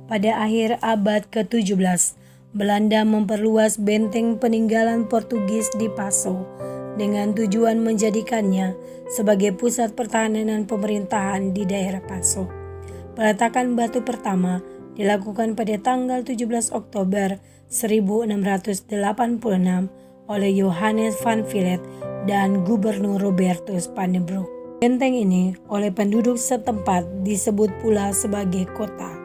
pada akhir abad ke-17, Belanda memperluas benteng peninggalan Portugis di Passo dengan tujuan menjadikannya sebagai pusat pertahanan pemerintahan di daerah Passo. Peletakan batu pertama dilakukan pada tanggal 17 Oktober 1686 oleh Johannes van Vliet dan Gubernur Robertus van den Broek. Benteng ini oleh penduduk setempat disebut pula sebagai kota.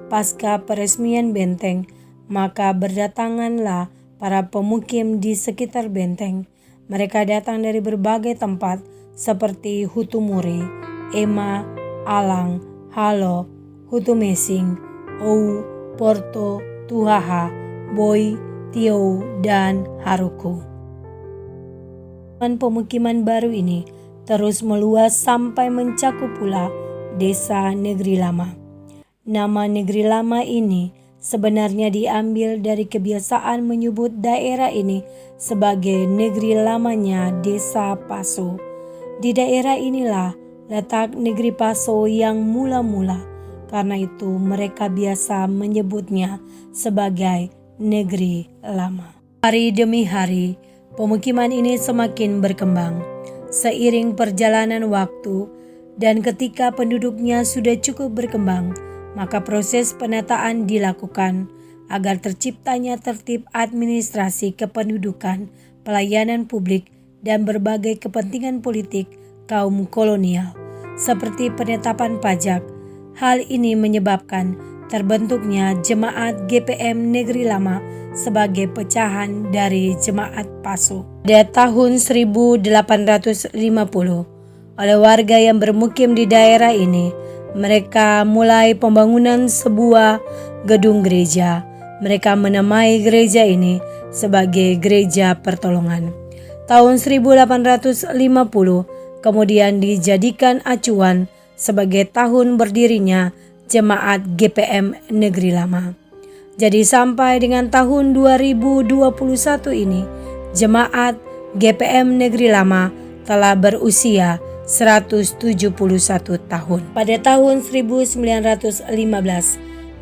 Pasca peresmian benteng, maka berdatanganlah para pemukim di sekitar benteng. Mereka datang dari berbagai tempat seperti Hutumuri, Ema, Alang, Halo, Hutumesing, Ou, Porto, Tuhaha, Boi, Tiou, dan Haruku. Pemukiman baru ini terus meluas sampai mencakup pula desa Negeri Lama. Nama Negeri Lama ini sebenarnya diambil dari kebiasaan menyebut daerah ini sebagai negeri lamanya desa Passo. Di daerah inilah letak negeri Passo yang mula-mula, karena itu mereka biasa menyebutnya sebagai Negeri Lama. Hari demi hari, pemukiman ini semakin berkembang seiring perjalanan waktu, dan ketika penduduknya sudah cukup berkembang, maka proses penataan dilakukan agar terciptanya tertib administrasi kependudukan, pelayanan publik, dan berbagai kepentingan politik kaum kolonial, seperti penetapan pajak. Hal ini menyebabkan terbentuknya Jemaat GPM Negeri Lama sebagai pecahan dari Jemaat Passo. Pada tahun 1850, oleh warga yang bermukim di daerah ini, mereka mulai pembangunan sebuah gedung gereja. Mereka menamai gereja ini sebagai Gereja Pertolongan. Tahun 1850 kemudian dijadikan acuan sebagai tahun berdirinya Jemaat GPM Negeri Lama. Jadi sampai dengan tahun 2021 ini, Jemaat GPM Negeri Lama telah berusia 171 tahun. Pada tahun 1915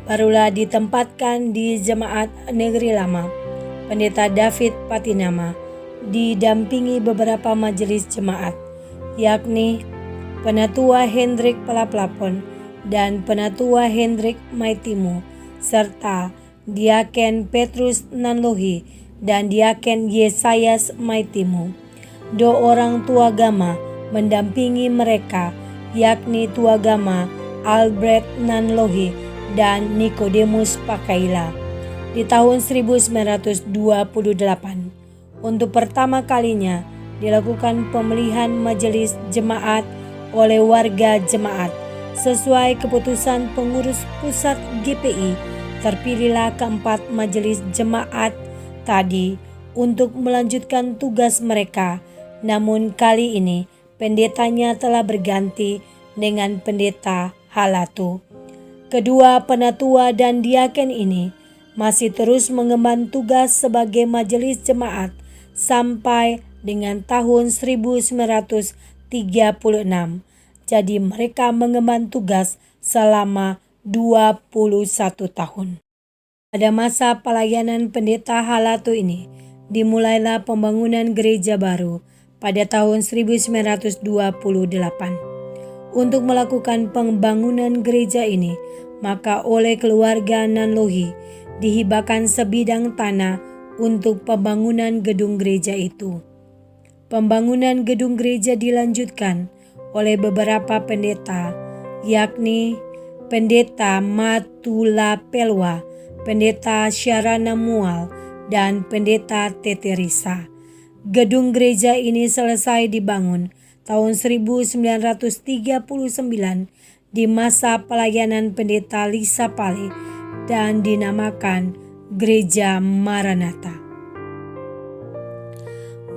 barulah ditempatkan di Jemaat Negeri Lama Pendeta David Patinama didampingi beberapa majelis jemaat, yakni Penatua Hendrik Palaplapon dan Penatua Hendrik Maitimu, serta Diaken Petrus Nanlohi dan Diaken Yesayas Maitimu. Dua orang tua agama mendampingi mereka, yakni Tuagama Albert Nanlohi dan Nikodemus Pakaila. Di tahun 1928, untuk pertama kalinya dilakukan pemilihan majelis jemaat oleh warga jemaat. Sesuai keputusan pengurus pusat GPI, terpilihlah keempat majelis jemaat tadi untuk melanjutkan tugas mereka. Namun kali ini pendetanya telah berganti dengan pendeta Halatu. Kedua penatua dan diaken ini masih terus mengemban tugas sebagai majelis jemaat sampai dengan tahun 1936. Jadi mereka mengemban tugas selama 21 tahun. Pada masa pelayanan pendeta Halatu ini, dimulailah pembangunan gereja baru pada tahun 1928. Untuk melakukan pembangunan gereja ini, maka oleh keluarga Nanlohi dihibahkan sebidang tanah untuk pembangunan gedung gereja itu. Pembangunan gedung gereja dilanjutkan oleh beberapa pendeta, yakni Pendeta Matula Pelwa, Pendeta Syarana Mual, dan Pendeta Teterisa. Gedung gereja ini selesai dibangun tahun 1939 di masa pelayanan Pendeta Lisa Pale dan dinamakan Gereja Maranatha.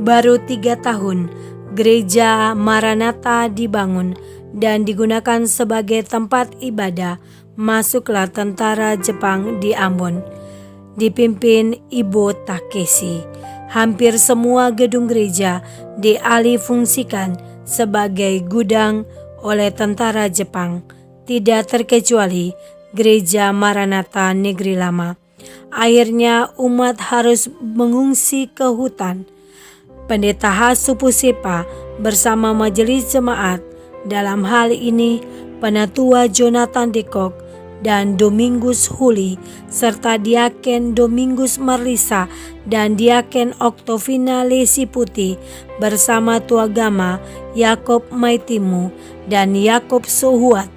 Baru 3 tahun Gereja Maranatha dibangun dan digunakan sebagai tempat ibadah, masuklah tentara Jepang di Ambon, dipimpin Ibo Takeshi. Hampir semua gedung gereja dialihfungsikan sebagai gudang oleh tentara Jepang, tidak terkecuali Gereja Maranatha Negeri Lama. Akhirnya umat harus mengungsi ke hutan. Pendeta Hasupu Sepa bersama majelis jemaat, dalam hal ini Penatua Jonathan Dekok dan Domingus Huli, serta Diaken Domingus Marlisa dan Diaken Oktovina Lesi Putih bersama Tuagama Yakob Maitimu dan Yakob Sohuat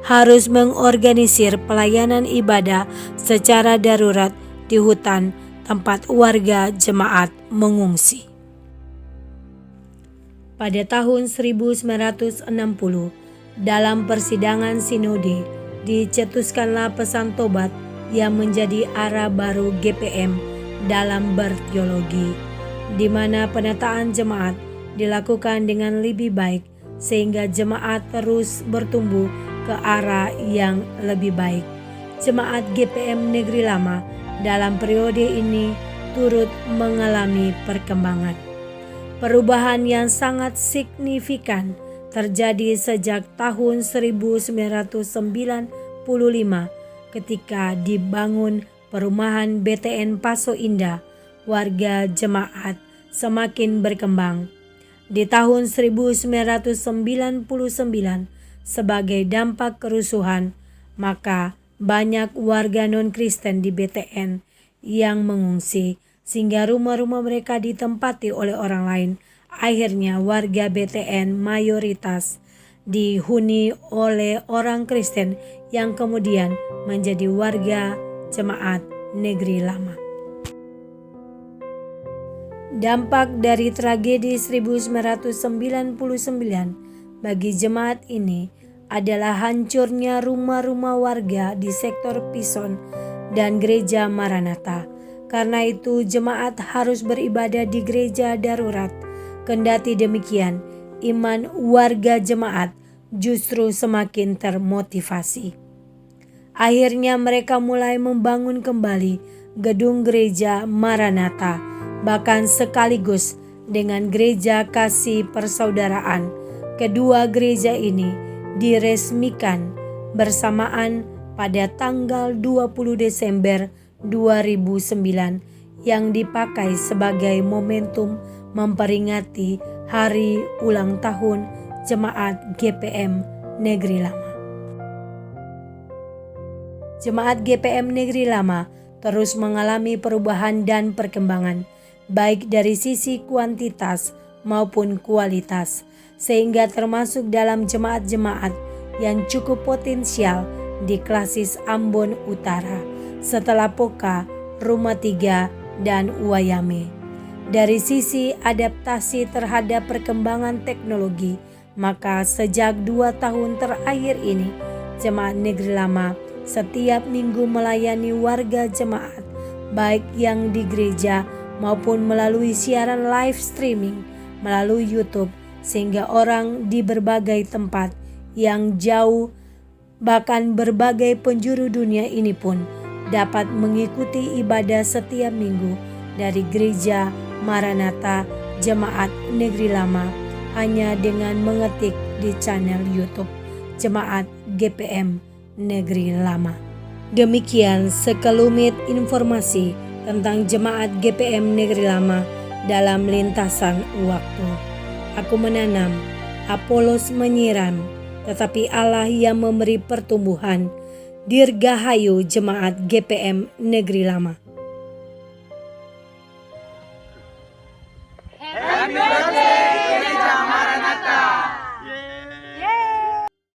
harus mengorganisir pelayanan ibadah secara darurat di hutan tempat warga jemaat mengungsi. Pada tahun 1960, dalam persidangan sinode, dicetuskanlah pesan tobat yang menjadi arah baru GPM dalam berteologi, di mana penataan jemaat dilakukan dengan lebih baik sehingga jemaat terus bertumbuh ke arah yang lebih baik. Jemaat GPM Negeri Lama dalam periode ini turut mengalami perkembangan. Perubahan yang sangat signifikan terjadi sejak tahun 1995 ketika dibangun perumahan BTN Paso Indah. Warga jemaat semakin berkembang. Di tahun 1999 sebagai dampak kerusuhan, maka banyak warga non-Kristen di BTN yang mengungsi sehingga rumah-rumah mereka ditempati oleh orang lain. Akhirnya warga BTN mayoritas dihuni oleh orang Kristen yang kemudian menjadi warga jemaat Negeri Lama. Dampak dari tragedi 1999 bagi jemaat ini adalah hancurnya rumah-rumah warga di sektor Pison dan gereja Maranatha. Karena itu jemaat harus beribadah di gereja darurat. Kendati demikian, iman warga jemaat justru semakin termotivasi. Akhirnya mereka mulai membangun kembali gedung gereja Maranatha, bahkan sekaligus dengan gereja kasih persaudaraan. Kedua gereja ini diresmikan bersamaan pada tanggal 20 Desember 2009 yang dipakai sebagai momentum memperingati hari ulang tahun Jemaat GPM Negeri Lama. Jemaat GPM Negeri Lama terus mengalami perubahan dan perkembangan, baik dari sisi kuantitas maupun kualitas, sehingga termasuk dalam jemaat-jemaat yang cukup potensial di Klasis Ambon Utara, setelah Poka, Rumah Tiga, dan Wayame. Dari sisi adaptasi terhadap perkembangan teknologi, maka sejak 2 tahun terakhir ini, Jemaat Negeri Lama setiap minggu melayani warga jemaat, baik yang di gereja maupun melalui siaran live streaming melalui YouTube, sehingga orang di berbagai tempat yang jauh, bahkan berbagai penjuru dunia ini pun dapat mengikuti ibadah setiap minggu dari gereja Maranatha Jemaat Negeri Lama hanya dengan mengetik di channel YouTube Jemaat GPM Negeri Lama. Demikian sekelumit informasi tentang Jemaat GPM Negeri Lama dalam lintasan waktu. Aku menanam, Apolos menyiram, tetapi Allah yang memberi pertumbuhan. Dirgahayu Jemaat GPM Negeri Lama.